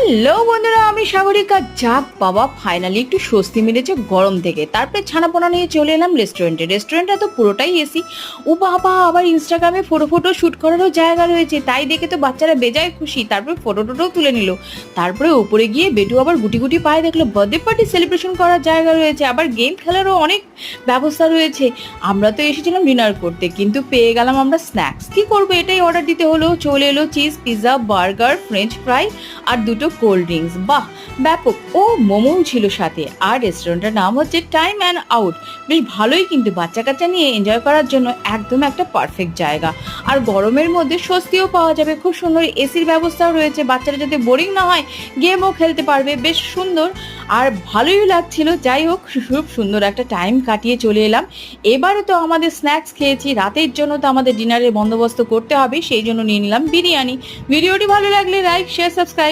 Hello বন্ধুরা, আমি সাগরিকা। যাক বাবা, ফাইনালি একটু স্বস্তি মিলেছে গরম থেকে। তারপরে ছানাপোনা নিয়ে চলে এলাম রেস্টুরেন্টটা তো পুরোটাই এসি। ও বাবা, আবার ইনস্টাগ্রামে ফটো শ্যুট করারও জায়গা রয়েছে, তাই দেখে তো বাচ্চারা বেজায় খুশি। তারপরে ফটোও তুলে নিল। তারপরে উপরে গিয়ে বেটু আবার গুটি গুটি পায়ে দেখলো বার্থডে পার্টি সেলিব্রেশন করার জায়গা রয়েছে, আবার গেম খেলারও অনেক ব্যবস্থা রয়েছে। আমরা তো এসেছিলাম ডিনার করতে, কিন্তু পেয়ে গেলাম আমরা স্ন্যাক্স। কি করবো, এটাই অর্ডার দিতে হলো। চলে এলো cheese pizza, burger, french fry আর দুটো কোল্ড ড্রিঙ্কস। বাহ, ব্যাপক। ও মোমো ছিল সাথে। আর রেস্টুরেন্টের নাম হচ্ছে টাইম অ্যান্ড আউট। বেশ ভালোই, কিন্তু বাচ্চা কাচ্চা নিয়ে এনজয় করার জন্য একদম একটা পারফেক্ট জায়গা। আর গরমের মধ্যে স্বস্তিও পাওয়া যাবে। খুব সুন্দর এসির ব্যবস্থাও রয়েছে, বাচ্চারা যাতে বোরিং না হয়, গেমও খেলতে পারবে। বেশ সুন্দর আর ভালোই লাগছিল। যাই হোক, খুব সুন্দর একটা টাইম কাটিয়ে চলে এলাম। এবারে তো আমাদের স্ন্যাক্স খেয়েছি, রাতের জন্য তো আমাদের ডিনারের বন্দোবস্ত করতে হবে, সেই জন্য নিয়ে নিলাম বিরিয়ানি। ভিডিওটি ভালো লাগলে লাইক, শেয়ার, সাবস্ক্রাইব।